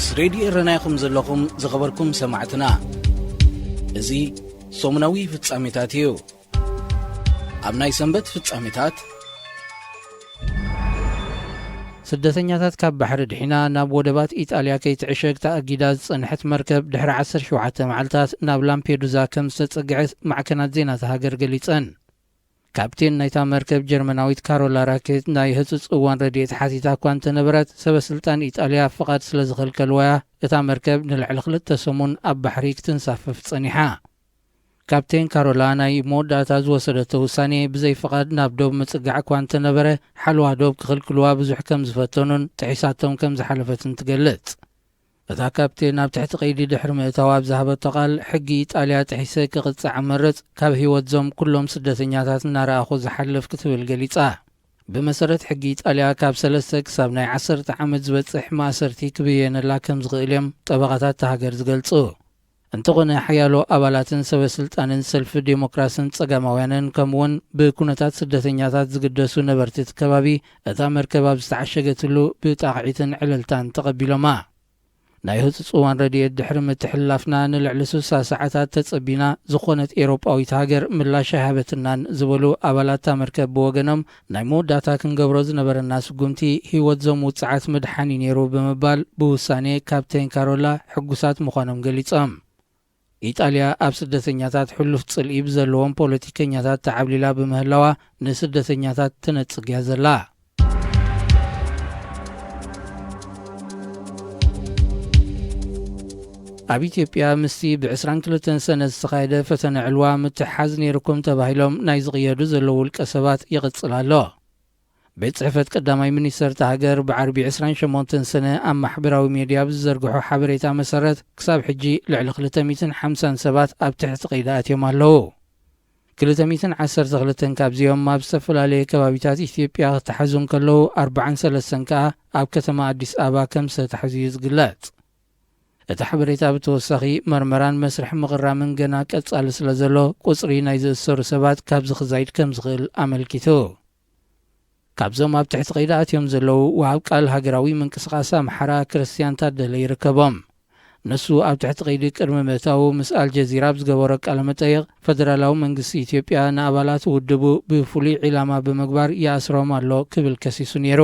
ምስ ሬድዮ ረናይኹም ዘለኹም ዝኸበርኩም ሰማዕትና እዚ ሶሙናዊ ፍጻሜታት እዩ። ኣብ ናይ ሰንበት ፍጻሜታት ስደተኛታት ካብ ባሕሪ ድሒና ናብ ወደባት ኢጣልያ ከይትዕሸግ ተኣጊዳ ዝጸንሐት መርከብ ድሕሪ 17 መዓልታት ናብ ላምፔዱዛ ከም ዝተጸግዐት ማዕከናት ዜናት ሃገር ገሊጸን። ካፕቴን ናይታ መርከብ ጀርመናዊት ካሮላ ራኬት ናይ ህጹጽ እዋን ረድኤት ሓቲታ እኳ እንተነበረት ሰበስልጣን ኢጣልያ ፍቓድ ስለ ዝኸልከልዋያ እታ መርከብ ንልዕሊ 2 ሰሙን ኣብ ባሕሪ ክትንሳፈፍ ጸኒሓ። ካፕቴን ካሮላ ናይ መወዳእታ ዝወሰደቶ ውሳኔ ብዘይ ፍቓድ ናብ ዶብ ምጽጋዕ እኳ እንተነበረ ሓልዋ ዶብ ክኽልክልዋ ብዙሕ ከም ዝፈተኑን ጥሒሳቶም ከም ዝሓለፈትን ትገልጽ። እታ ካፕቴን ናብ ትሕቲ ቀይዲ ድሕሪ ምእታዋ ብዛሃበቶ ቓል ሕጊ ኢጣልያ ጥሒሰ ክቕጽዕ መረጽ ካብ ህይወት ዞም ኩሎም ስደተኛታት እናረኣኹ ዝሓልፍ ክትብል ገሊጻ። ብመሰረት ሕጊ ኢጣልያ ካብ 3 ክሳብ ናይ 10 ዓመት ዝበጽሕ ማእሰርቲ ክብየነላ ከም ዝኽእል እዮም ጠበቓታት ተሃገር ዝገልጹ። እንተኾነ ሓያሎ ኣባላትን ሰበስልጣንን ሰልፊ ዴሞክራስን ጸጋማውያንን ከምኡውን ብኩነታት ስደተኛታት ዝግደሱ ነበርቲ ከባቢ እታ መርከብ ኣብ ዝተዓሸገትሉ ብጣቕዒትን ዕለልታን ተቐቢሎማ። ናይ ህጹጽ እዋን ረድኤት ድሕሪ ምትሕልላፍና ንልዕሊ 60 ሰዓታት ተጸቢና ዝኾነት ኤውሮጳዊት ሃገር ምላሽ ኣይሃበትናን ዝበሉ ኣባላት እታ መርከብ ብወገኖም ናይ መወዳእታ ክንገብሮ ዝነበረና ስጉምቲ ህይወት ዞም ውፅዓት ምድሓኒ ነይሩ ብምባል ብውሳኔ ካፕቴን ካሮላ ሕጉሳት ምዃኖም ገሊጾም። ኢጣልያ ኣብ ስደተኛታት ሕሉፍ ጽልኢ ብዘለዎም ፖለቲከኛታት ተዓብሊላ ብምህላዋ ንስደተኛታት ትነጽግ እያ ዘላ። ኣብ ኢትዮጵያ ምስቲ ብ22 ሰነ ዝተኻየደ ፈተነ ዕልዋ ምትሓዝ ነይርኩም ተባሂሎም ናይ ዝቕየዱ ዘለዉ ውልቀ ሰባት ይቕጽል ኣሎ። ቤት ጽሕፈት ቀዳማይ ሚኒስተር ሃገር ብዓርቢ 28 ሰነ ኣብ ማሕበራዊ ሚድያ ብዝዘርግሖ ሓበሬታ መሰረት ክሳብ ሕጂ ልዕሊ 250 ሰባት ኣብ ትሕቲ ቀይዲ ኣትዮም ኣለዉ። 212 ካብዚኦም ኣብ ዝተፈላለየ ከባቢታት ኢትዮጵያ ክተሓዙ እንከለዉ 43 ከኣ ኣብ ከተማ ኣዲስ ኣበባ ከም ዝተታሕዙ እዩ ዝግለጽ። እቲ ሓበሬታ ብተወሳኺ መርመራን መስርሕ ምቕራምን ገና ቀጻሊ ስለ ዘሎ ቁጽሪ ናይ ዝእሰሩ ሰባት ካብ ዝኽዛይድ ከም ዝኽእል ኣመልኪቱ። ካብዞም ኣብ ትሕቲ ቀይዲ ኣትዮም ዘለዉ ወሃብ ቃል ሃገራዊ ምንቅስቓስ ኣምሓራ ክርስቲያን ታደለ ይርከቦም። ንሱ ኣብ ትሕቲ ቀይዲ ቅድሚ ምእታው ምስ ኣልጀዚራ ብዝገበሮ ቃለ መጠይቕ ፈደራላዊ መንግስቲ ኢትዮጵያ ንኣባላት ውድቡ ብፍሉይ ዒላማ ብምግባር ይኣስሮም ኣሎ ክብል ከሲሱ ነይሩ።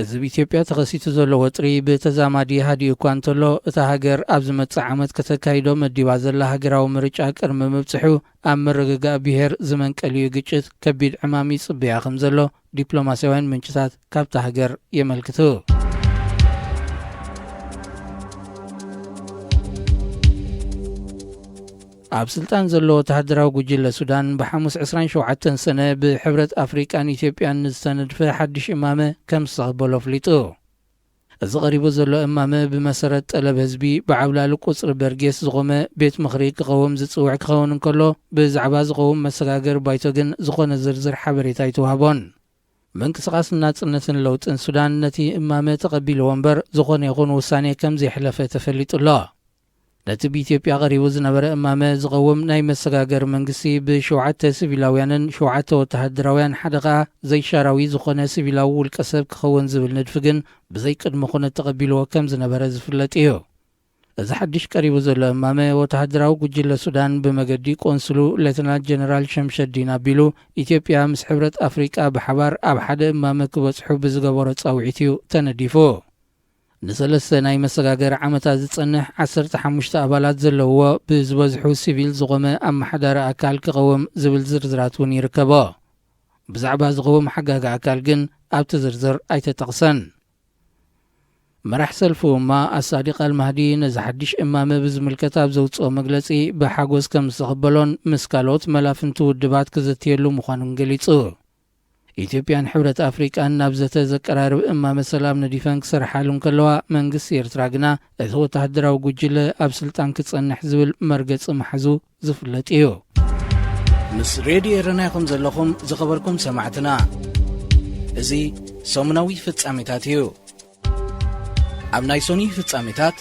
እዚ ብኢትዮጵያ ተኸሲቱ ዘሎ ወጥሪ ብተዛማዲ ሃዲኡ እኳ እንተሎ እታ ሃገር ኣብ ዝመጽእ ዓመት ከተካይዶ መዲባ ዘላ ሃገራዊ ምርጫ ቅድሚ ምብጽሑ ኣብ ምርግጋእ ብሄር ዝመንቀልዩ ግጭት ከቢድ ዕማም ይጽበያ ከም ዘሎ ዲፕሎማስያውያን ምንጭታት ካብታ ሃገር የመልክቱ። ኣብ ስልጣን ዘሎ ወተሃደራዊ ጉጅለ ሱዳን ብሓሙስ 27 ሰነ ብሕብረት ኣፍሪቃን ኢትዮጵያን ዝተነድፈ ሓድሽ እማመ ከም ዝተቐበሎ ኣፍሊጡ። እዚ ቐሪቡ ዘሎ እማመ ብመሰረት ጠለብ ህዝቢ ብዓብላሊ ቁጽሪ በርጌስ ዝቖመ ቤት ምኽሪ ክቐውም ዝጽውዕ ክኸውን እንከሎ ብዛዕባ ዝቐውም መሰጋገር ባይቶ ግን ዝኾነ ዝርዝር ሓበሬታ ኣይተዋህቦን። ምንቅስቓስ ናጽነትን ለውጥን ሱዳን ነቲ እማመ ተቐቢልዎ እምበር ዝኾነ ይኹን ውሳኔ ከም ዘይሕለፈ ተፈሊጡሎ። ነቲ ብኢትዮጵያ ቐሪቡ ዝነበረ እማመ ዝቐውም ናይ መሰጋገር መንግስቲ ብ7 ሲቪላውያንን 7 ወተሃደራውያን ሓደ ኸኣ ዘይሻራዊ ዝኾነ ሲቪላዊ ውልቀ ሰብ ክኸውን ዝብል ንድፊ ግን ብዘይ ቅድሚ ኩነት ተቐቢልዎ ከም ዝነበረ ዝፍለጥ እዩ። እዚ ሓድሽ ቀሪቡ ዘሎ እማመ ወተሃደራዊ ጉጅለ ሱዳን ብመገዲ ቆንስሉ ሌተናንት ጀነራል ሸምሸዲን ኣቢሉ ኢትዮጵያ ምስ ሕብረት ኣፍሪቃ ብሓባር ኣብ ሓደ እማመ ክበጽሑ ብዝገበሮ ጻውዒት እዩ ተነዲፉ። ንሰለስተ ናይ መሰጋገር ዓመታት ዝጸንሕ 15 ኣባላት ዘለውዎ ብዝበዝሑ ሲቪል ዝቖመ ኣመሓዳሪ ኣካል ክቐውም ዝብል ዝርዝራት እውን ይርከቦ። ብዛዕባ ዝቐውም ሓጋጋ ኣካል ግን ኣብቲ ዝርዝር ኣይተጠቕሰን። መራሕ ሰልፊ እማ ኣሳዲቅ ኣልማህዲ ነዚ ሓድሽ እማመ ብዝምልከት ኣብ ዘውፅኦ መግለጺ ብሓጎስ ከም ዝተቐበሎን ምስ ካልኦት መላፍንቲ ውድባት ክዘትየሉ ምዃኑን ገሊጹ። ኢትዮጵያን ሕብረት ኣፍሪቃን ናብ ዘተ ዘቀራርብ እማመ ሰላም ነዲፈን ክሰርሓሉ እንከለዋ መንግስቲ ኤርትራ ግና እቲ ወተሃደራዊ ጉጅለ ኣብ ስልጣን ክጸንሕ ዝብል መርገጺ መሓዙ ዝፍለጥ እዩ። ምስ ሬድዮ ረናይኹም ዘለኹም ዝኸበርኩም ሰማዕትና እዚ ሰሙናዊ ፍጻሜታት እዩ። ኣብ ናይ ሶኒ ፍጻሜታት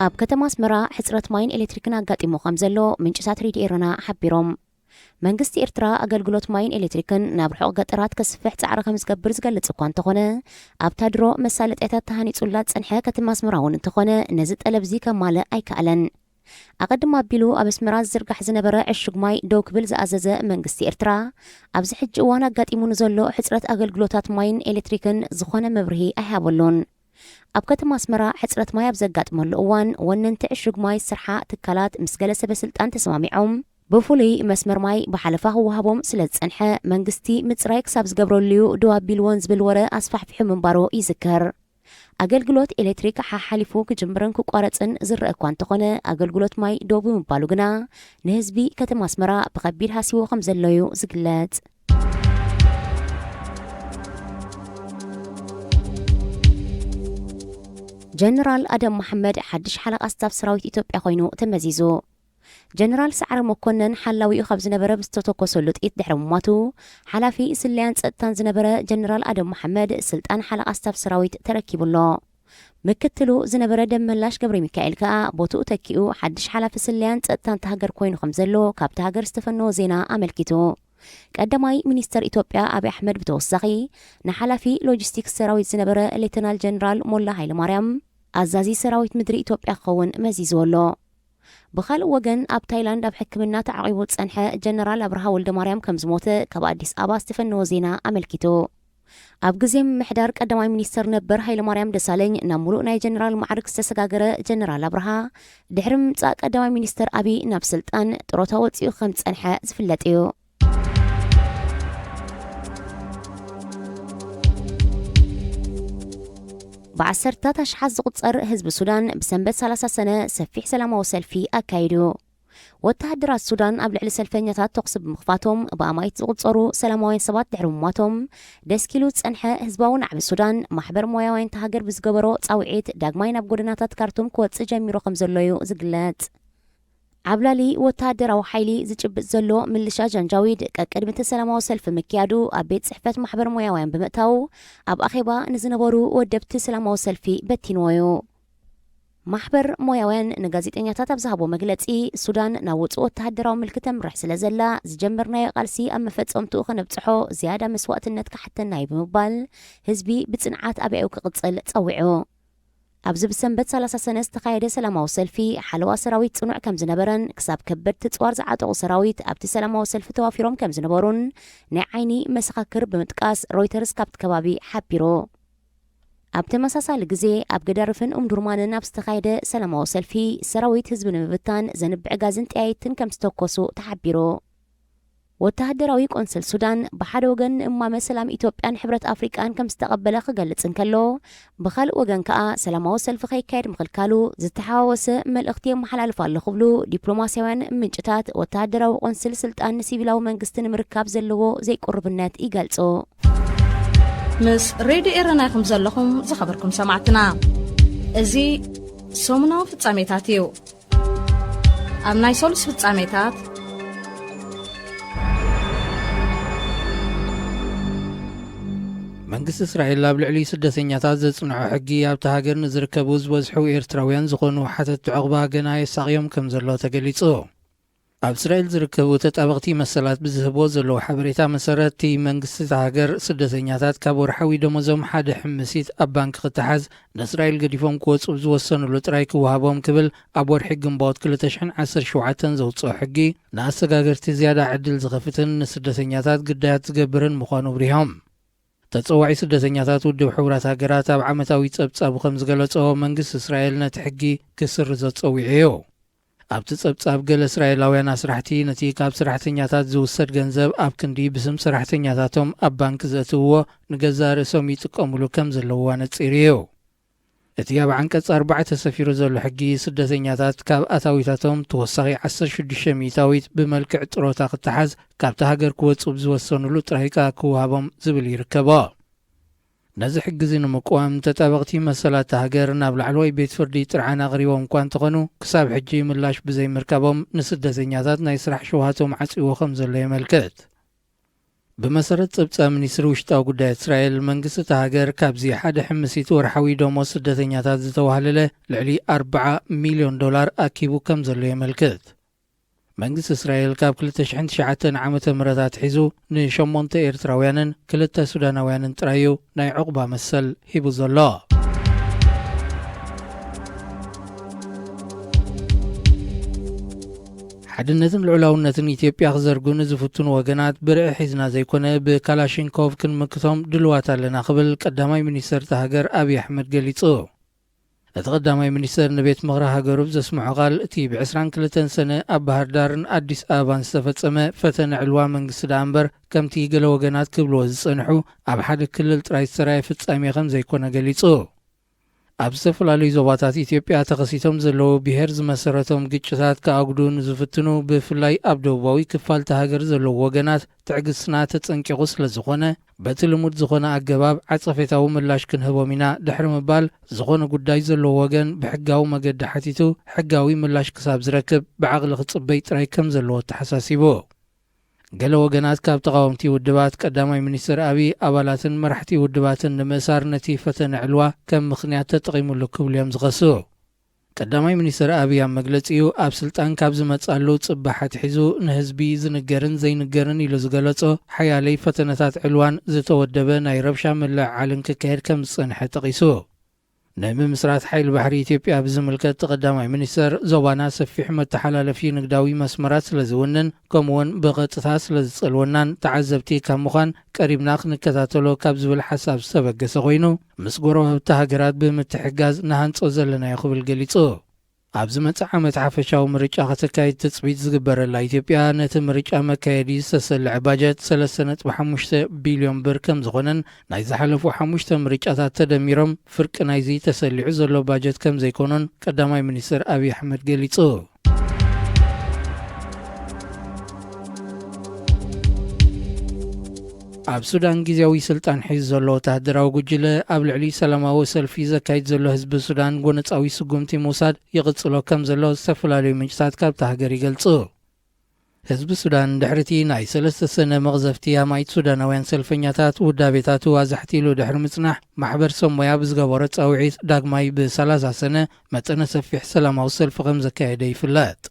ኣብ ከተማ ኣስመራ ሕጽረት ማይን ኤሌክትሪክን ኣጋጢሙ ከም ዘሎ ምንጭታት ሬድዮ ኤረና ሓቢሮም። መንግስቲ ኤርትራ አገልግሎት ማይን ኤሌክትሪክን ናብ ርሑቕ ገጠራት ከስፍሕ ጻዕሪ ከም ዝገብር ዝገልጽ እኳ እንተኾነ ኣብታ ድሮ መሳለጥያታት ተሃኒጹላት ጸንሐ ከተማ ኣስመራ እውን እንተኾነ ነዚ ጠለብዚ ከማለ ኣይከኣለን ኣቐድማ ኣቢሉ ኣብ ኣስመራ ዝዝርጋሕ ዝነበረ ዕሹግ ማይ ደው ክብል ዝኣዘዘ መንግስቲ ኤርትራ ኣብዚ ሕጂ እዋን ኣጋጢሙ ንዘሎ ሕፅረት ኣገልግሎታት ማይን ኤሌክትሪክን ዝኾነ መብርሂ ኣይሃበሎን ኣብ ከተማ ኣስመራ ሕፅረት ማይ ኣብ ዘጋጥመሉ እዋን ወነንቲ ዕሹግ ማይ ስርሓ ትካላት ምስ ገለ ሰበስልጣን ተሰማሚዖም ብፍሉይ መስመር ማይ ብሓለፋ ክወሃቦም ስለ ዝጸንሐ መንግስቲ ምጽራይ ክሳብ ዝገብረሉ ደው ኣቢልዎን ዝብል ወረ ኣስፋሕፊሑ ምንባሩ ይዝከር ኣገልግሎት ኤሌክትሪክ ሓሓሊፉ ክጅምርን ክቋረጽን ዝረአ እኳ እንተኾነ ኣገልግሎት ማይ ደው ብምባሉ ግና ንህዝቢ ከተማ ኣስመራ ብኸቢድ ሃሲቡ ከም ዘለዩ ዝግለጽ ጀነራል ኣደም መሐመድ ሓድሽ ሓለቓ ስታፍ ሰራዊት ኢትዮጵያ ኮይኑ ተመዚዙ ጀነራል ሰዓረ መኮነን ሓላዊኡ ካብ ዝነበረ ብዝተተኮሰሉ ጥይት ድሕሪ ምሟቱ ሓላፊ ስልያን ጸጥታን ዝነበረ ጀነራል ኣደም መሐመድ ስልጣን ሓለቓ ስታፍ ሰራዊት ተረኪቡሎ ምክትሉ ዝነበረ ደመላሽ ገብረ ሚካኤል ከዓ ቦትኡ ተኪኡ ሓድሽ ሓላፊ ስልያን ጸጥታን ተሃገር ኮይኑ ከም ዘሎ ካብቲ ሃገር ዝተፈነወ ዜና ኣመልኪቱ ቀዳማይ ሚኒስተር ኢትዮጵያ አብይ አሕመድ ብተወሳኺ ንሓላፊ ሎጂስቲክስ ሰራዊት ዝነበረ ሌተናል ጀነራል ሞላ ሃይለማርያም ኣዛዚ ሰራዊት ምድሪ ኢትዮጵያ ክኸውን መዚዝወሎ ብኻልእ ወገን ኣብ ታይላንድ ኣብ ሕክምና ተዓቂቡ ጸንሐ ጀነራል አብርሃ ወልደ ማርያም ከም ዝሞተ ካብ አዲስ አበባ ዝተፈነወ ዜና ኣመልኪቱ ኣብ ግዜ ምሕዳር ቀዳማይ ሚኒስተር ነበር ሃይለማርያም ደሳለኝ ናብ ሙሉእ ናይ ጀነራል ማዕርግ ዝተሰጋገረ ጀነራል አብርሃ ድሕሪ ምምጻእ ቀዳማይ ሚኒስተር አብይ ናብ ስልጣን ጥሮታ ወፂኡ ከም ጸንሐ ዝፍለጥ እዩ بعسرتات أشحاز زقصر حزب السودان بسنبت 30 سنة سفيح سلامة وسلفي أكايدو وتهدرات السودان قبل على سلفينيات تقصب مخفاتهم بأمايت زقصرو سلاموين سبات دحرمواتهم دسكيلو تسنحة حزباون عب السودان محبر موياوين تهاجر بزقبرو تاوعيت داقماين بقرناتات كارتوم كوات سجاميرو خمزلويو زقلات عبلالي وتهدر أو حيلي زجب زلو من لشا جنجاويد كقدمة سلامة وسلف مكيادو أبيت صحفة محبر موياوين بمأتاو أب أخيبا نزنبورو ودبت سلامة وسلفي بتينويو محبر موياوين نغازيت انياتات بزهبو مجلتي السودان ناوت وتهدر أو ملكتم رح سلازلا زجمرنا يقالسي أما فتسومتو خنبتحو زيادة مسوقت النتك حتى النايب مبال هزبي بتصنعات أبيعو كقتصل تصوعو ኣብዚ ብሰንበት 30 ሰነ ዝተኻየደ ሰላማዊ ሰልፊ ሓለዋ ሰራዊት ጽኑዕ ከም ዝነበረን ክሳብ ከበድቲ ጽዋር ዝዓጠቑ ሰራዊት ኣብቲ ሰላማዊ ሰልፊ ተዋፊሮም ከም ዝነበሩን ናይ ዓይኒ መሰኻክር ብምጥቃስ ሮይተርስ ካብቲ ከባቢ ሓቢሩ ኣብ ተመሳሳሊ ግዜ ኣብ ገዳርፍን ኡምዱርማንን ኣብ ዝተኻየደ ሰላማዊ ሰልፊ ሰራዊት ህዝቢ ንምብታን ዘንብዕ ጋዝን ጥያይትን ከም ዝተኮሱ ተሓቢሩ ወተሃደራዊ ቆንስል ሱዳን በሓደ ወገን እማመ ሰላም ኢትዮጵያን ሕብረት አፍሪካን ከም ዝተቀበለ ክገልጽ እንከሎ ብኻልእ ወገን ከዓ ሰላማዊ ሰልፊ ከይካየድ ምኽልካሉ ዝተሓዋወሰ መልእኽቲ የመሓላልፍ ኣሎ ክብሉ ዲፕሎማስያውያን ምንጭታት ወተሃደራዊ ቆንስል ስልጣን ሲቪላዊ መንግስቲ ንምርካብ ዘለዎ ዘይቁርብነት ይገልጹ ምስ ሬድዮ ኤረና ይኹም ዘለኹም ዝኸበርኩም ሰማዕትና እዚ ሰሙናዊ ፍጻሜታት እዩ ኣብ ናይ ሰሉስ ፍጻሜታት መንግስት እስራኤል ኣብ ልዕሊ ስደተኛታት ዘጽንዖ ሕጊ ኣብቲ ሃገር ንዝርከቡ ዝበዝሑ ኤርትራውያን ዝኾኑ ሓተት ዕቕባ ገና የሳቕዮም ከም ዘሎ ተገሊጹ ኣብ እስራኤል ዝርከቡ ተጣበቕቲ መሰላት ብዝህቦ ዘለዎ ሓበሬታ መሰረት እቲ መንግስቲ እቲ ሃገር ስደተኛታት ካብ ወርሓዊ ደመዞም ሓደ ሕምሲት ኣብ ባንኪ ክትሓዝ ንእስራኤል ገዲፎም ክወፁ ዝወሰኑሉ ጥራይ ክወሃቦም ክብል ኣብ ወርሒ ግንቦት 2017 ዘውፅኦ ሕጊ ንኣሰጋገርቲ ዝያዳ ዕድል ዝኸፍትን ንስደተኛታት ግዳያት ዝገብርን ምዃኑ ብሪሆም ተጸዋዒ ስደተኛታት ውድብ ሕቡራት ሃገራት ኣብ ዓመታዊ ጸብጻቡ ከም ዝገለጾ መንግስቲ እስራኤል ነቲ ሕጊ ክስር ዘጸዊዑ እዩ ኣብቲ ጸብጻብ ገለ እስራኤላውያን ኣስራሕቲ ነቲ ካብ ሰራሕተኛታት ዝውሰድ ገንዘብ ኣብ ክንዲ ብስም ሰራሕተኛታቶም ኣብ ባንኪ ዘእትውዎ ንገዛ ርእሶም ይጥቀሙሉ ከም ዘለውዋ ነጺር እዩ እቲ ኣብ ዓንቀጽ 4 ተሰፊሩ ዘሎ ሕጊ ስደተኛታት ካብ ኣታዊታቶም ተወሳኺ 16 ሚእታዊት ብመልክዕ ጥሮታ ክትሓዝ ካብቲ ሃገር ክወፁ ዝወሰኑሉ ጥራይካ ክወሃቦም ዝብል ይርከቦ ነዚ ሕጊ እዚ ንምቁዋም ተጣበቕቲ መሰላት ሃገር ናብ ላዕለዋይ ቤት ፍርዲ ጥርዓን ኣቕሪቦም እኳ እንተኾኑ ክሳብ ሕጂ ምላሽ ብዘይምርካቦም ንስደተኛታት ናይ ስራሕ ሸውሃቶም ዓፂዎ ከም ዘሎ የመልክት بمسارة ጸብጻብ ሚኒስትሪ ውሽጣዊ ጉዳያት እስራኤል መንግስቲ እቲ ሃገር ካብዚ ሓደ ሕምሲት ወርሓዊ ደሞዝ ስደተኛታት ዝተዋህለለ ልዕሊ $40 ሚልዮን ኣኪቡ ከም ዘሎ የመልክት መንግስት እስራኤል ካብ 2009 ዓመተ ምህረታት ሒዙ ን8 ኤርትራውያንን 2 ሱዳናውያንን ጥራዩ ናይ ዕቁባ መሰል ሂቡ ዘሎ ሓድነትን ልዑላውነትን ኢትዮጵያ ክዘርጉን ዝፍትኑ ወገናት ብርዒ ሒዝና ዘይኮነ ብካላሽንኮቭ ክንምክቶም ድልዋት ኣለና ክብል ቀዳማይ ሚኒስተር ሃገር አብይ አሕመድ ገሊጹ እቲ ቀዳማይ ሚኒስተር ንቤት ምኽሪ ሃገሩ ዘስምዖ ቃል እቲ ብ22 ሰነ ኣብ ባህር ዳርን አዲስ አበባን ዝተፈጸመ ፈተነ ዕልዋ መንግስቲ ዳ እምበር ከምቲ ገለ ወገናት ክብልዎ ዝጸንሑ ኣብ ሓደ ክልል ጥራይ ዝተራየ ፍጻሜ ከም ዘይኮነ ገሊጹ ኣብ ዝተፈላለዩ ዞባታት ኢትዮጵያ ተኸሲቶም ዘለዉ ብሔር ዝመሰረቶም ግጭታት ከኣጉዱ ንዝፍትኑ ብፍላይ ኣብ ደቡባዊ ክፋልቲ ሃገር ዘለዉ ወገናት ትዕግስትና ተጸንቂቑ ስለ ዝኾነ በቲ ልሙድ ዝኾነ ኣገባብ ዓጸፌታዊ ምላሽ ክንህቦም ኢና ድሕሪ ምባል ዝኾነ ጉዳይ ዘለዎ ወገን ብሕጋዊ መገዲ ሓቲቱ ሕጋዊ ምላሽ ክሳብ ዝረክብ ብዓቕሊ ክጽበይ ጥራይ ከም ዘለዎ ተሓሳሲቡ ገለ ወገናት ካብ ተቃወምቲ ውድባት ቀዳማይ ሚኒስትር አብይ አባላትን መራሕቲ ውድባትን ንምእሳር ነቲ ፈተነ ዕልዋ ከም ምኽንያት ተጠቒሙሉ ክብልዮም ዝኸሱ ቀዳማይ ሚኒስትር አብይ ኣብ መግለጺኡ ኣብ ስልጣን ካብ ዝመጻሉ ጽባሕ ሒዙ ንህዝቢ ዝንገርን ዘይንገርን ኢሉ ዝገለጾ ሓያለይ ፈተነታት ዕልዋን ዝተወደበ ናይ ረብሻ ምልዕዓልን ክካየድ ከም ዝጸንሐ ጠቒሱ ንምስራት ሓይል ባሕሪ ኢትዮጵያ ብዝምልከት ቀዳማይ ሚኒስተር ዞባና ሰፊሕ መተሓላለፊ ንግዳዊ መስመራት ስለዝውንን ከምውን ብቐጥታ ስለዝጸልወናን ተዓዘብቲ ካብ ምዃን ቀሪብና ክንከታተሎ ካብ ዝብል ሓሳብ ዝተበገሰ ኮይኑ ምስ ጎረቤት ሃገራት ብምትሕጋዝ ንሃንጾ ዘለና ክብል ገሊጹ ኣብ ዝመጽእ ዓመት ሓፈሻዊ ምርጫ ከተካይድ ትጽቢት ዝግበረላ ኢትዮጵያ ነቲ ምርጫ መካየዲ ዝተሰልዐ ባጀት 3.5 ቢልዮን ብር ከም ዝኾነን ናይ ዝሓለፉ 5 ምርጫታት ተደሚሮም ፍርቂ ናይዚ ተሰሊዑ ዘሎ ባጀት ከም ዘይኮነን ቀዳማይ ሚኒስትር አብይ አሕመድ ገሊጹ ኣብ ሱዳን ጊዜያዊ ስልጣን ሒዙ ዘሎ ወተሃደራዊ ጉጅለ ኣብ ልዕሊ ሰላማዊ ሰልፊ ዘካይድ ዘሎ ህዝቢ ሱዳን ጎነፃዊ ስጉምቲ ምውሳድ ይቕጽሎ ከም ዘሎ ዝተፈላለዩ ምንጭታት ካብቲ ሃገር ይገልጹ ህዝቢ ሱዳን ድሕርቲ ናይ 3 ሰነ መቕዘፍቲ ኣማይት ሱዳናውያን ሰልፈኛታት ውዳቤታቱ ኣዛሕቲሉ ድሕሪ ምጽናሕ ማሕበር ሰብ ሞያ ብዝገበሮ ጻውዒት ዳግማይ ብ30 ሰነ መጠነ ሰፊሕ ሰላማዊ ሰልፊ ከም ዘካየደ ይፍለጥ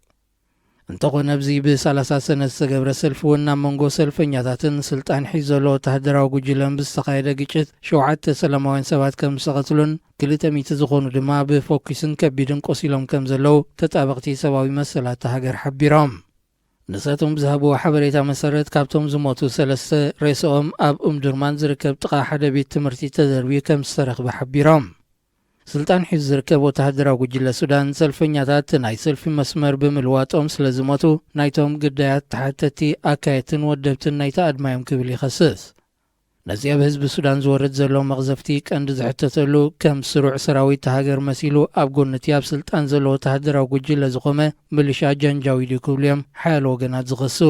እንተኾነ ኣብዚ ብ30 ሰነ ዝተገብረ ሰልፊ እውን ኣብ መንጎ ሰልፈኛታትን ስልጣን ሒዙ ዘሎ ወተሃደራዊ ጉጅለን ብዝተኻየደ ግጭት 7 ሰላማውያን ሰባት ከም ዝተቐትሉን 200 ዝኾኑ ድማ ብፎኪስን ከቢድን ቆሲሎም ከም ዘለው ተጣበቕቲ ሰብኣዊ መሰላት ሃገር ሓቢሮም ንሳቶም ብዝሃብዎ ሓበሬታ መሰረት ካብቶም ዝሞቱ 3 ሬሶኦም ኣብ ኡምዱርማን ዝርከብ ጥቓ ሓደ ቤት ትምህርቲ ተደርብዩ ከም ዝተረኽበ ሓቢሮም ስልጣን ሒዙ ዝርከብ ወተሃደራዊ ጉጅለ ሱዳን ሰልፈኛታት ናይ ሰልፊ መስመር ብምልዋጦም ስለ ዝሞቱ ናይቶም ግዳያት ተሓተቲ ኣካየትን ወደብትን ናይታ ኣድማዮም ክብል ይኸስስ ነዚ ኣብ ህዝቢ ሱዳን ዝወርድ ዘሎ መቕዘፍቲ ቀንዲ ዝሕተተሉ ከም ስሩዕ ሰራዊት ሃገር መሲሉ ኣብ ጎንቲ ኣብ ስልጣን ዘሎ ወተሃደራዊ ጉጅለ ዝቆመ ሚሊሻ ጃንጃዊድ ክብልዮም ሓያሎ ወገናት ዝኸሱ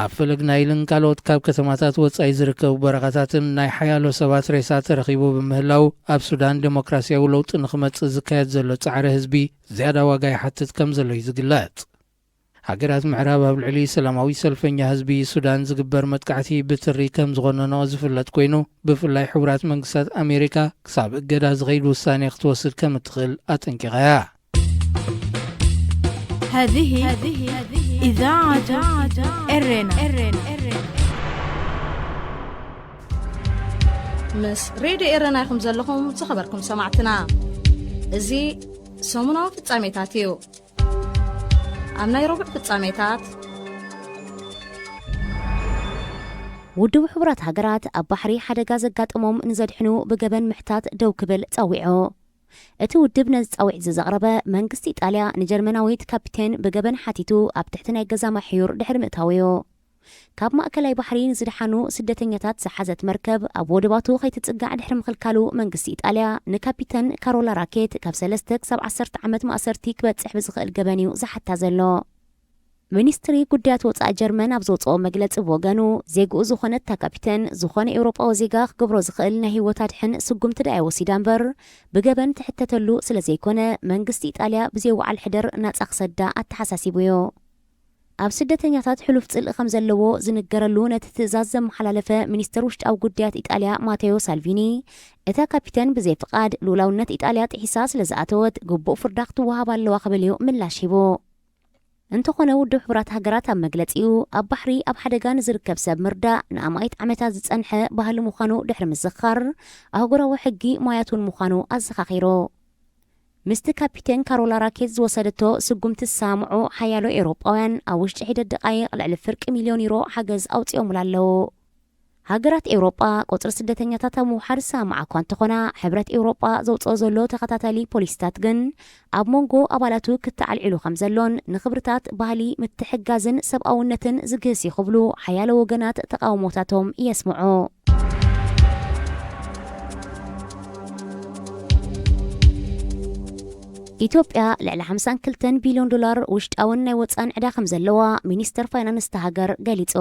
ኣብ ፈለግ ናይልን ካልኦት ካብ ከተማታት ወጻኢ ዝርከቡ በረኻታትን ናይ ሓያሎ ሰባት ሬሳ ተረኺቡ ብምህላው ኣብ ሱዳን ዴሞክራሲያዊ ለውጢ ንኽመጽእ ዝካየድ ዘሎ ጻዕሪ ህዝቢ ዝያዳ ዋጋ ይሓትት ከም ዘሎ ይዝግለጽ ሃገራት ምዕራብ ኣብ ልዕሊ ሰላማዊ ሰልፈኛ ህዝቢ ሱዳን ዝግበር መጥቃዕቲ ብትሪ ከም ዝኾነኖ ዝፍለጥ ኮይኑ ብፍላይ ሕቡራት መንግስታት ኣሜሪካ ክሳብ እገዳ ዝኸይድ ውሳኔ ክትወስድ ከም እትኽእል ኣጠንቂቐያ هذه إذاعة إرنا مس راديو إرنا يخم زلهم تخبركم سمعتنا زي سومنا في التعميتاتيو أمنا يروبع في التعميتات ውድብ ሕቡራት ሃገራት ኣብ ባሕሪ ሓደጋ ዘጋጥሞም ንዘድሕኑ ብገበን ምሕታት ደው ክብል ጸዊዑ እቲ ውድብ ነዚ ጻውዒት ዘቕረበ መንግስቲ ኢጣልያ ንጀርመናዊት ካፒቴን ብገበን ሓቲቱ ኣብ ትሕቲ ናይ ገዛ ማሕዩር ድሕሪ ምእታውዮ ካብ ማእከላይ ባሕሪ ንዝድሓኑ ስደተኛታት ዝሓዘት መርከብ ኣብ ወደባቱ ከይትጽጋዕ ድሕሪ ምኽልካሉ መንግስቲ ኢጣልያ ንካፒቴን ካሮላ ራኬት ካብ 3 ክሳብ 10 ዓመት ማእሰርቲ ክበጽሕ ብዝኽእል ገበን እዩ ዝሓታ ዘሎ ሚኒስትሪ ጉዳያት ወጻኢ ጀርመን ኣብ ዘውፅኦ መግለጺ ወገኑ ዜግኡ ዝኾነት እታ ካፒቴን ዝኾነ ኤውሮጳዊ ዜጋ ክገብሮ ዝኽእል ናይ ህይወት ኣድሕን ስጉምቲ ዳ ወሲዳ እምበር ብገበን ትሕተተሉ ስለ ዘይኮነ መንግስቲ ኢጣልያ ብዘይወዓል ሕደር ናጻ ክሰዳ ኣተሓሳሲቡ እዩ ኣብ ስደተኛታት ሕሉፍ ጽልኢ ከም ዘለዎ ዝንገረሉ ነቲ ትእዛዝ ዘመሓላለፈ ሚኒስትር ውሽጣዊ ጉዳያት ኢጣልያ ማቴዮ ሳልቪኒ እታ ካፒቴን ብዘይ ፍቓድ ልኡላውነት ኢጣልያ ጥሒሳ ስለ ዝኣተወት ግቡእ ፍርዳ ክትወሃብ ኣለዋ ክብል እዩ ምላሽ ሂቡ እንተኾነ ውድብ ሕብራት ሃገራት ኣብ መግለጺኡ ኣብ ባሕሪ ኣብ ሓደጋ ንዝርከብ ሰብ ምርዳእ ንኣማይት ዓመታት ዝጸንሐ ባህሊ ምዃኑ ድሕሪ ምዝኻር ኣህጉራዊ ሕጊ ሞያቱን ምዃኑ ኣዘኻኺሩ ምስቲ ካፒቴን ካሮላ ራኬት ዝወሰደቶ ስጉምቲ ዝሰምዑ ሓያሎ ኤውሮጳውያን ኣብ ውሽጢ ሒደት ደቃይቕ ልዕሊ ፍርቂ ሚልዮን ዩሮ ሓገዝ ኣውፂኦሙላ ኣለዉ ሃገራት ኤውሮጳ ቁፅሪ ስደተኛታት ኣብ ምውሓድ ዝሰማዓ እኳ እንተኾና ሕብረት ኤውሮጳ ዘውፅኦ ዘሎ ተኸታታሊ ፖሊሲታት ግን ኣብ መንጎ ኣባላቱ ክትዓልዒሉ ከም ዘሎን ንኽብርታት ባህሊ ምትሕጋዝን ሰብኣውነትን ዝግህስ ይኽብሉ ሓያሎ ወገናት ተቃውሞታቶም የስምዑ ኢትዮጵያ ልዕሊ 52 ቢልዮን ዶላር ውሽጣውን ናይ ወፃን ዕዳ ከም ዘለዋ ሚኒስተር ፋይናንስ ተሃገር ገሊጹ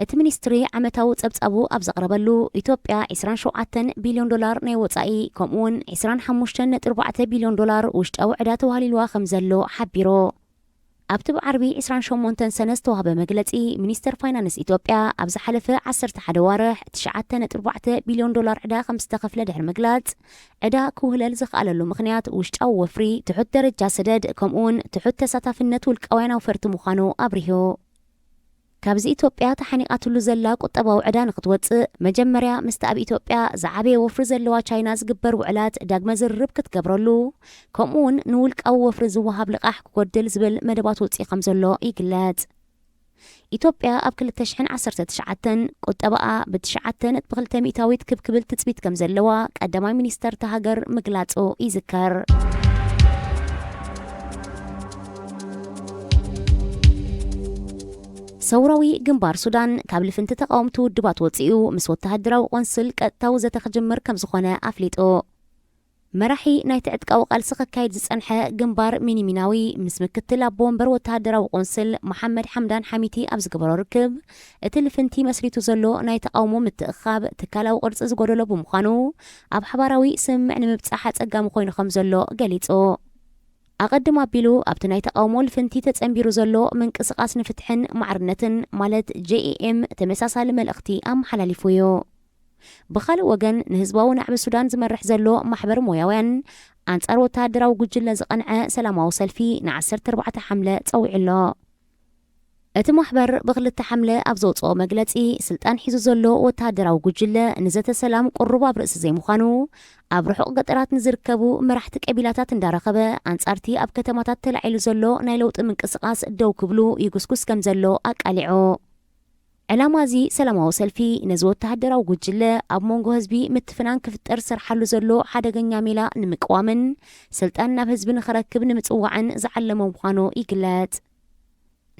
እቲ ሚኒስትሪ ዓመታዊ ጸብጻቡ ኣብ ዘቕረበሉ ኢትዮጵያ 27 ቢልዮን ዶላር ናይ ወፃኢ ከምኡውን 25.4 ቢልዮን ዶላር ውሽጣዊ ዕዳ ተዋህሊልዋ ከም ዘሎ ሓቢሩ ኣብቲ ብዓርቢ 28 ሰነ ዝተዋህበ መግለጺ ሚኒስተር ፋይናንስ ኢትዮጵያ ኣብ ዝሓለፈ 11 ዋርሕ 9.4 ቢልዮን ዶላር ዕዳ ከም ዝተኸፍለ ድሕሪ ምግላጽ ዕዳ ክውህለል ዝኽኣለሉ ምኽንያት ውሽጣዊ ወፍሪ ትሑት ደረጃ ሰደድ ከምኡውን ትሑት ተሳታፍነት ውልቃውያን ኣውፈርቲ ምዃኑ ኣብሪሁ ካብዚ ኢትዮጵያ ተሓኒቃትሉ ዘላ ቁጠባዊ ዕዳ ንኽትወፅእ መጀመርያ ምስቲ ኣብ ኢትዮጵያ ዝዓበየ ወፍሪ ዘለዋ ቻይና ዝግበር ውዕላት ዳግመ ዝርርብ ክትገብረሉ ከምኡውን ንውልቃዊ ወፍሪ ዝወሃብ ልቓሕ ክጎድል ዝብል መደባት ውፅኢ ከም ዘሎ ይግለጽ ኢትዮጵያ ኣብ 2019 ቁጠባኣ ብ9.2 ሚእታዊት ክብክብል ትፅቢት ከም ዘለዋ ቀዳማይ ሚኒስተር ተሃገር ምግላጹ ይዝከር ሰውራዊ ግንባር ሱዳን ካብ ልፍንቲ ተቃውምቲ ውድባት ወፂኡ ምስ ወተሃደራዊ ቆንስል ቀጥታዊ ዘተኽጅምር ከም ዝኾነ ኣፍሊጡ መራሒ ናይ ትዕጥቃዊ ቃልሲ ክካየድ ዝጸንሐ ግንባር ሚኒሚናዊ ምስ ምክትል ኣቦ ወንበር ወተሃደራዊ ቆንስል መሐመድ ሓምዳን ሓሚቲ ኣብ ዝገበሮ ርክብ እቲ ልፍንቲ መስሪቱ ዘሎ ናይ ተቃውሞ ምትእኻብ ትካላዊ ቅርፂ ዝጎደሎ ብምዃኑ ኣብ ሓባራዊ ስምምዕ ንምብጻሕ ኣጸጋሚ ኮይኑ ከም ዘሎ ገሊጹ ኣቐድም ኣቢሉ ኣብቲ ናይ ተቃውሞ ልፍንቲ ተጸንቢሩ ዘሎ ምንቅስቓስ ንፍትሕን ማዕርነትን ማለት JEM ተመሳሳሊ መልእኽቲ ኣመሓላሊፉ እዩ ብኻልእ ወገን ንህዝባዊ ናዕቢ ሱዳን ዝመርሕ ዘሎ ማሕበር ሞያውያን ኣንጻር ወተሃደራዊ ጉጅለ ዝቐንዐ ሰላማዊ ሰልፊ ን14 ሓምለ ጸዊዑሎ እቲ ማሕበር ብኽልተ ሓምለ ኣብ ዘውፅኦ መግለጺ ስልጣን ሒዙ ዘሎ ወተሃደራዊ ጉጅለ ንዘተ ሰላም ቁሩብ ኣብ ርእሲ ዘይምዃኑ ኣብ ርሑቕ ገጠራት ንዝርከቡ መራሕቲ ቀቢላታት እንዳረኸበ ኣንጻርቲ ኣብ ከተማታት ተላዒሉ ዘሎ ናይ ለውጢ ምንቅስቓስ ደው ክብሉ ይጉስጉስ ከም ዘሎ ኣቃሊዑ ዕላማ እዚ ሰላማዊ ሰልፊ ነዚ ወተሃደራዊ ጉጅለ ኣብ መንጎ ህዝቢ ምትፍናን ክፍጠር ዝሰርሓሉ ዘሎ ሓደገኛ ሜላ ንምቅዋምን ስልጣን ናብ ህዝቢ ንኽረክብ ንምጽዋዕን ዝዓለመ ምዃኑ ይግለጽ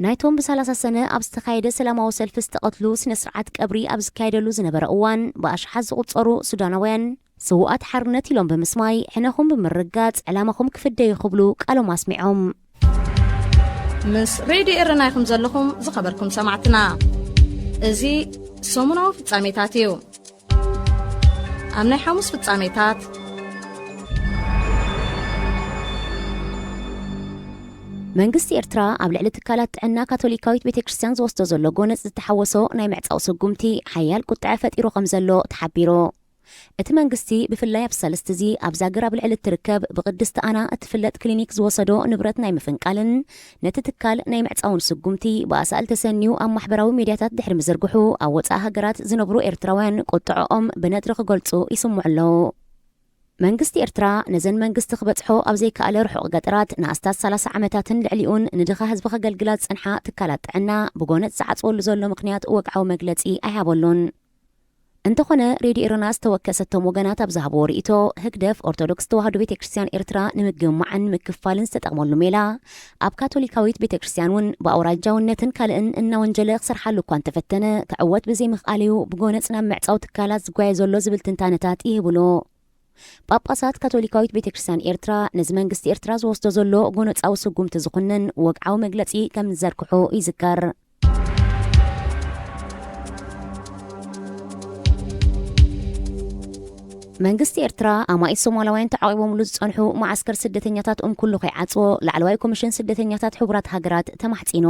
ናይቶም ብ30 ሰነ ኣብ ዝተኻየደ ሰላማዊ ሰልፊ ዝተቐትሉ ስነ ስርዓት ቀብሪ ኣብ ዝካየደሉ ዝነበረ እዋን ብኣሽሓት ዝቑጸሩ ሱዳናውያን ስውኣት ሓርነት ኢሎም ብምስማይ ሕነኹም ብምርጋጽ ዕላማኹም ክፍደዩ ይኽብሉ ቃሎም ኣስሚዖም ምስ ሬድዮ ኤረና ኢኹም ዘለኹም ዝኸበርኩም ሰማዕትና እዚ ሰሙናዊ ፍጻሜታት እዩ ኣብ ናይ ሐሙስ ፍጻሜታት መንግስቲ ኤርትራ ኣብ ልዕሊ ትካላት ጥዕና ካቶሊካዊት ቤተክርስትያን ዝወስዶ ዘሎ ጎነፅ ዝተሓወሶ ናይ ምዕፃው ስጉምቲ ሓያል ቁጥዐ ፈጢሩ ከም ዘሎ ተሓቢሩ እቲ መንግስቲ ብፍላይ ኣብ ሰለስተ እዚ ኣብ ዛገር ኣብ ልዕሊ ትርከብ ብቅድስቲ ኣና እትፍለጥ ክሊኒክ ዝወሰዶ ንብረት ናይ ምፍንቃልን ነቲ ትካል ናይ ምዕፃውን ስጉምቲ ብኣሳእል ተሰኒዩ ኣብ ማሕበራዊ ሚድያታት ድሕሪ ምዝርግሑ ኣብ ወፃኢ ሃገራት ዝነብሩ ኤርትራውያን ቁጥዐኦም ብነጥሪ ክገልጹ ይስምዑ ኣለዉ መንግስቲ ኤርትራ ነዘን መንግስቲ ክበጽሖ ኣብ ዘይከኣለ ርሑቕ ገጠራት ንኣስታት 30 ዓመታትን ልዕሊኡን ንድኻ ህዝቢ ከገልግላት ጽንሓ ትካላት ጥዕና ብጎነፅ ዝዓጽወሉ ዘሎ ምኽንያት ወግዓዊ መግለጺ ኣይሃበሉን እንተኾነ ሬድዮ ኤረና ዝተወከሰቶም ወገናት ኣብ ዝሃብዎ ርእቶ ህግደፍ ኦርቶዶክስ ተዋህዶ ቤተ ክርስቲያን ኤርትራ ንምግማዕን ምክፋልን ዝተጠቕመሉ ሜላ ኣብ ካቶሊካዊት ቤተ ክርስቲያን እውን ብኣውራጃውነትን ካልእን እናወንጀለ ክሰርሓሉ እኳ እንተፈተነ ክዕወት ብዘይምኽኣል እዩ ብጎነፅ ናብ ምዕፃው ትካላት ዝጓየ ዘሎ ዝብል ትንታነታት ይህብሉ ጳጳሳት ካቶሊካዊት ቤተ ክርስቲያን ኤርትራ ነዚ መንግስቲ ኤርትራ ዝወስዶ ዘሎ ጎነፃዊ ስጉምቲ ዝኹንን ወግዓዊ መግለጺ ከም ዝዘርግሑ ይዝከር መንግስቲ ኤርትራ ኣማኢት ሶማላውያን ተዓቂቦምሉ ዝጸንሑ ማዓስከር ስደተኛታት ኩሉ ከይዓጽዎ ላዕለዋይ ኮሚሽን ስደተኛታት ሕቡራት ሃገራት ተማሕጺኖ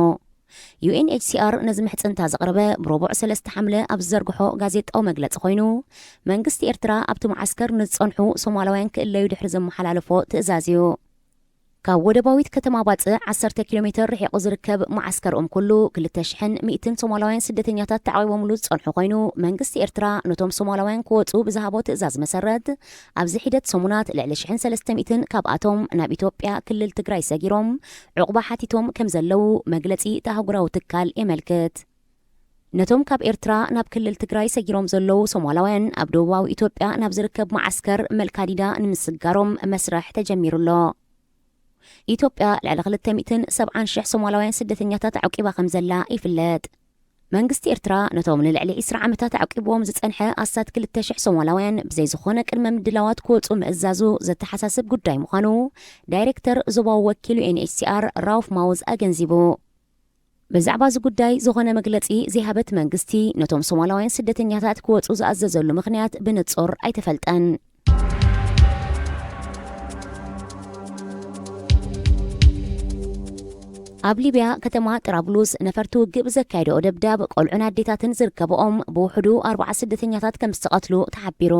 UNHCR ነዚ ምሕጽንታ ዘቕረበ ብረቡዕ 3 ሓምለ ኣብ ዝዘርግሖ ጋዜጣዊ መግለጺ ኮይኑ መንግስቲ ኤርትራ ኣብቲ ማዓስከር ንዝጸንሑ ሶማላውያን ክእለዩ ድሕሪ ዘመሓላለፎ ትእዛዝ እዩ ካብ ወደባዊት ከተማ ባጽዕ 10 ኪሎሜትር ርሒቑ ዝርከብ ማዓስከርኦም ኩሉ 2100 ሶማላውያን ስደተኛታት ተዓቂቦምሉ ዝጸንሑ ኮይኑ መንግስቲ ኤርትራ ነቶም ሶማላውያን ክወጹ ብዝሃቦ ትእዛዝ መሰረት ኣብዚ ሒደት ሰሙናት ልዕሊ 1300 ካብኣቶም ናብ ኢትዮጵያ ክልል ትግራይ ሰጊሮም ዕቑባ ሓቲቶም ከም ዘለው መግለጺ ተኣህጉራዊ ትካል የመልክት። ነቶም ካብ ኤርትራ ናብ ክልል ትግራይ ሰጊሮም ዘለው ሶማላውያን ኣብ ደቡባዊ ኢትዮጵያ ናብ ዝርከብ ማዓስከር መልካዲዳ ንምስጋሮም መስርሕ ተጀሚሩሎ። ኢትዮጵያ ልዕሊ 270,000 ሶማላውያን ስደተኛታት ዓቂባ ከም ዘላ ይፍለጥ። መንግስቲ ኤርትራ ነቶም ንልዕሊ 20 ዓመታት ዓቂቦም ዝጸንሐ ኣሳት 2,000 ሶማላውያን ብዘይ ዝኾነ ቅድመ ምድላዋት ክወጹ ምእዛዙ ዘተሓሳስብ ጉዳይ ምዃኑ ዳይሬክተር ዞባዊ ወኪሉ UNHCR ራውፍ ማውዝ ኣገንዚቡ። ብዛዕባ እዚ ጉዳይ ዝኾነ መግለጺ ዘይሃበት መንግስቲ ነቶም ሶማላውያን ስደተኛታት ክወጹ ዝኣዘዘሉ ምኽንያት ብንጹር ኣይተፈልጠን። ኣብ ሊብያ ከተማ ጥራብሉስ ነፈርቲ ውግእ ብዘካይድኦ ደብዳብ ቆልዑን ኣዴታትን ዝርከብኦም ብውሕዱ 40 ስደተኛታት ከም ዝተቐትሉ ተሓቢሩ።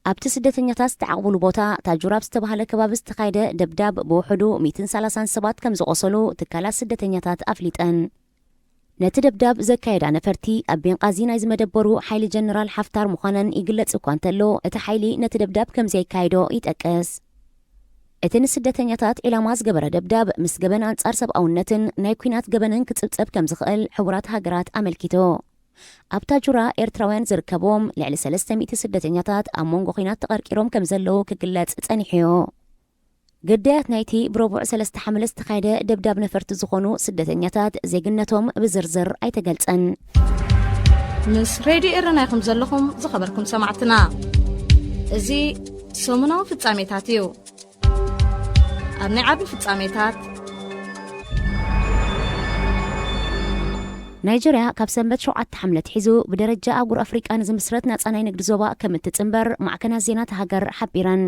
ኣብቲ ስደተኛታት ዝተዓቕብሉ ቦታ ታጁራብ ዝተባሃለ ከባቢ ዝተኻይደ ደብዳብ ብውሕዱ 130 ሰባት ከም ዝቆሰሉ ትካላት ስደተኛታት ኣፍሊጠን። ነቲ ደብዳብ ዘካየዳ ነፈርቲ ኣብ ቤንቃዚ ናይ ዝመደበሩ ሓይሊ ጀነራል ሓፍታር ምዃነን ይግለጽ እኳ እንተሎ እቲ ሓይሊ ነቲ ደብዳብ ከም ዘይካይዶ ይጠቅስ። እቲ ንስደተኛታት ኢላማ ዝገበረ ደብዳብ ምስ ገበን ኣንጻር ሰብኣውነትን ናይ ኩናት ገበንን ክጽብጸብ ከም ዝኽእል ሕቡራት ሃገራት ኣመልኪቶ። ኣብ ታጁራ ኤርትራውያን ዝርከቦም ልዕሊ 300 ስደተኛታት ኣብ መንጎ ኩናት ተቐርቂሮም ከም ዘለዉ ክግለጽ ጸኒሕዮ። ገዳያት ናይቲ ብረቡዕ 3 ሓምለ ዝተኻየደ ደብዳብ ነፈርቲ ዝኾኑ ስደተኛታት ዜግነቶም ብዝርዝር ኣይተገልጸን። ምስ ሬድዮ ኤረና ይኹም ዘለኹም ዝኸበርኩም ሰማዕትና እዚ ሰሙናዊ ፍጻሜታት እዩ። ኣብ ናይ ዓቢ ፍጻሜታት ናይጀርያ ካብ ሰንበት 7 ሓምለ ሒዙ ብደረጃ ኣህጉር ኣፍሪቃ ንዝምስረት ናጻ ናይ ንግዲ ዞባ ከም እትጽንበር ማዕከናት ዜናት ሃገር ሓቢረን።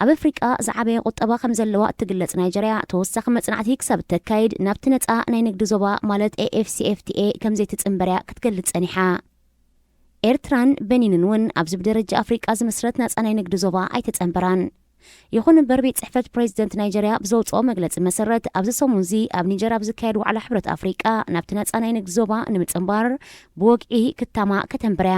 ኣብ ኣፍሪቃ ዝዓበየ ቁጠባ ከም ዘለዋ እትግለጽ ናይጀርያ ተወሳኺ መጽናዕቲ ክሳብ እተካይድ ናብቲ ነጻ ናይ ንግዲ ዞባ ማለት AFCFTA ከም ዘይትጽንበርያ ክትገልጽ ጸኒሓ። ኤርትራን በኒንን እውን ኣብዚ ብደረጃ ኣፍሪቃ ዝምስረት ናጻ ናይ ንግዲ ዞባ ኣይተጸንበራን። ይኹን እምበር ቤት ጽሕፈት ፕሬዚደንት ናይጀርያ ብዘውፅኦ መግለፂ መሰረት ኣብዚ ሰሙን እዚ ኣብ ኒጀር ኣብ ዝካየድ ዋዕላ ሕብረት ኣፍሪቃ ናብቲ ነጻ ናይ ንግዲ ዞባ ንምጽንባር ብወግዒ ክታማ ከተንበርያ።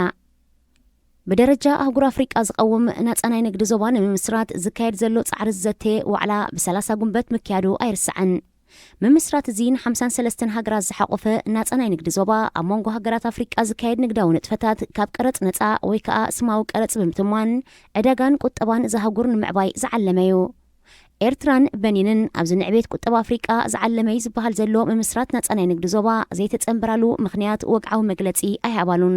ብደረጃ ኣህጉር ኣፍሪቃ ዝቐውም ናጻ ናይ ንግዲ ዞባ ንምምስራት ዝካየድ ዘሎ ጻዕሪ ዘተ ዋዕላ ብ30 ጉንበት ምክያዱ ኣይርስዕን። ምምስራት እዚ ን53 ሃገራት ዝሓቆፈ ናጻ ናይ ንግዲ ዞባ ኣብ መንጎ ሃገራት ኣፍሪቃ ዝካየድ ንግዳዊ ንጥፈታት ካብ ቀረጽ ነጻ ወይ ከዓ ስማዊ ቀረጽ ብምትማን ዕዳጋን ቁጠባን ዝሃጉር ንምዕባይ ዝዓለመ እዩ። ኤርትራን በኒንን ኣብዚ ንዕቤት ቁጠባ ኣፍሪቃ ዝዓለመይ ዝበሃል ዘሎ ምምስራት ናጻ ናይ ንግዲ ዞባ ዘይተጸንበራሉ ምኽንያት ወግዓዊ መግለጺ ኣይሃባሉን።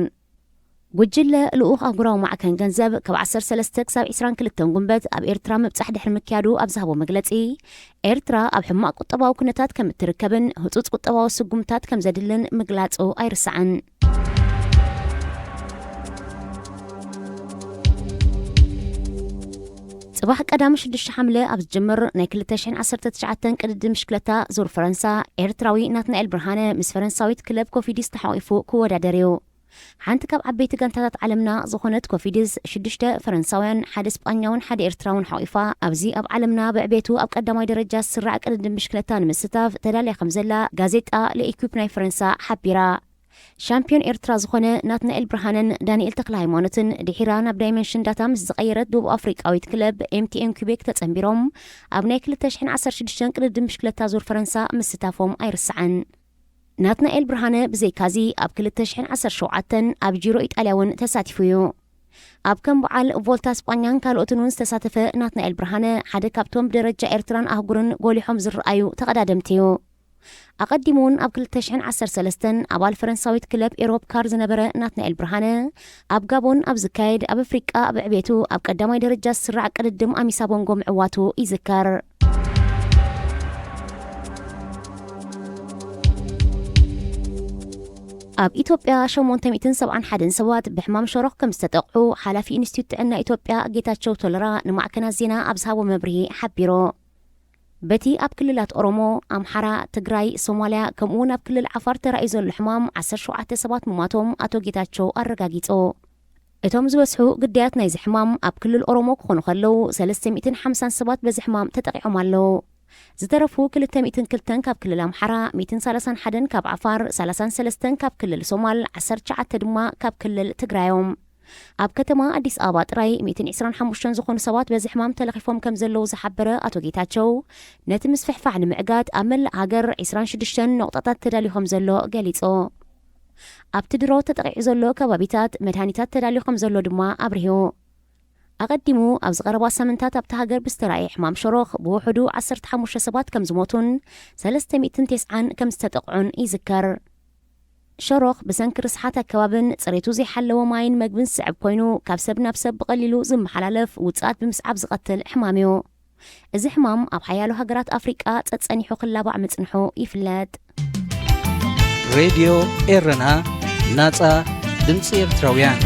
ጉጅለ ልኡኽ ኣህጉራዊ ማዕከን ገንዘብ ካብ 13 ክሳብ 22 ጉንበት ኣብ ኤርትራ ምብጻሕ ድሕሪ ምክያዱ ኣብ ዝሃቦ መግለጺ ኤርትራ ኣብ ሕማቅ ቁጠባዊ ኩነታት ከም እትርከብን ህጹጽ ቁጠባዊ ስጉምታት ከም ዘድልን ምግላጹ ኣይርስዕን። ጽባሕ ቀዳሚ 6 ሓምለ ኣብ ዝጅምር ናይ 2019 ቅድድም ምሽክለታ ዙር ፈረንሳ ኤርትራዊ ናትናኤል ብርሃነ ምስ ፈረንሳዊት ክለብ ኮፊዲስ ተሓቂፉ ክወዳደር እዩ። ሓንቲ ካብ ዓበይቲ ጋንታታት ዓለምና ዝኾነት ኮፊድስ 6 ፈረንሳውያን 1 ስጳኛውን 1 ኤርትራውን ሓቂፋ ኣብዚ ኣብ ዓለምና ብዕቤቱ ኣብ ቀዳማይ ደረጃ ዝስራዕ ቅድድም ምሽክለታ ንምስታፍ ተዳልያ ከም ዘላ ጋዜጣ ለኢኩፕ ናይ ፈረንሳ ሓቢራ። ሻምፒዮን ኤርትራ ዝኾነ ናትናኤል ብርሃንን ዳንኤል ተክለ ሃይማኖትን ድሒራ ናብ ዳይሜንሽን ዳታ ምስ ዝቐየረት ደቡብ ኣፍሪቃዊት ክለብ MTN ኩቤክ ተጸንቢሮም ኣብ ናይ 2016 ቅድድም ምሽክለታ ዙር ፈረንሳ ምስታፎም ኣይርስዓን። ናትናኤል ብርሃነ ብዘይካዚ ኣብ 2017 ኣብ ጂሮ ኢጣልያ እውን ተሳቲፉ እዩ። ኣብ ከም በዓል ቮልታ ስጳኛን ካልኦትን እውን ዝተሳተፈ ናትናኤል ብርሃነ ሓደ ካብቶም ብደረጃ ኤርትራን ኣህጉርን ጎሊሖም ዝረኣዩ ተቐዳደምቲ እዩ። ኣቐዲሙ እውን ኣብ 2013 ኣባል ፈረንሳዊት ክለብ ኤሮፕ ካር ዝነበረ ናትናኤል ብርሃነ ኣብ ጋቦን ኣብ ዝካየድ ኣብ ኣፍሪቃ ብዕቤቱ ኣብ ቀዳማይ ደረጃ ዝስራዕ ቅድድም ኣሚሳ ቦንጎ ምዕዋቱ ይዝከር። ኣብ ኢትዮጵያ 871 ሰባት ብሕማም ሸሮኽ ከም ዝተጠቕዑ ሓላፊ ኢንስቲትዩት ጥዕና ኢትዮጵያ ጌታቸው ቶለራ ንማዕከናት ዜና ኣብ ዝሃቦ መብርሂ ሓቢሮ። በቲ ኣብ ክልላት ኦሮሞ፣ ኣምሓራ፣ ትግራይ፣ ሶማልያ ከምኡውን ኣብ ክልል ዓፋር ተራእዩ ዘሎ ሕማም 17 ሰባት ምማቶም ኣቶ ጌታቸው ኣረጋጊጹ። እቶም ዝበስሑ ግዳያት ናይ ዝሕማም ኣብ ክልል ኦሮሞ ክኾኑ ከለዉ 350 ሰባት በዚ ሕማም ተጠቂዖም ኣለዉ ዝተረፉ 202 ካብ ክልል ኣምሓራ 131 ካብ ዓፋር 33 ካብ ክልል ሶማል 19 ድማ ካብ ክልል ትግራዮም ኣብ ከተማ አዲስ አበባ ጥራይ 125 ዝኾኑ ሰባት በዚ ሕማም ተለኺፎም ከም ዘለዉ ዝሓበረ ኣቶ ጌታቸው ነቲ ምስፍሕፋሕ ንምዕጋድ ኣብ መላእ ሃገር 26 ነቑጣታት ተዳልዮም ዘሎ ገሊጹ ኣብቲ ድሮ ተጠቂዑ ዘሎ ከባቢታት መድሃኒታት ተዳልዩ ከም ዘሎ ድማ ኣብርሂቡ ኣቐዲሙ ኣብ ዝቐረባ ሳምንታት ኣብቲ ሃገር ብዝተረኣየ ሕማም ሸሮኽ ብውሕዱ 15 ሰባት ከም ዝሞቱን 390 ከም ዝተጠቕዑን ይዝከር ሸሮኽ ብሰንኪ ርስሓት ኣከባብን ፅሬቱ ዘይሓለወ ማይን መግብን ዝስዕብ ኮይኑ ካብ ሰብ ናብ ሰብ ብቐሊሉ ዝመሓላለፍ ውፅኣት ብምስዓብ ዝቐትል ሕማም እዩ እዚ ሕማም ኣብ ሓያሎ ሃገራት ኣፍሪቃ ፀፀኒሑ ክላባዕ ምፅንሑ ይፍለጥ ሬድዮ ኤረና ናጻ ድምፂ ኤርትራውያን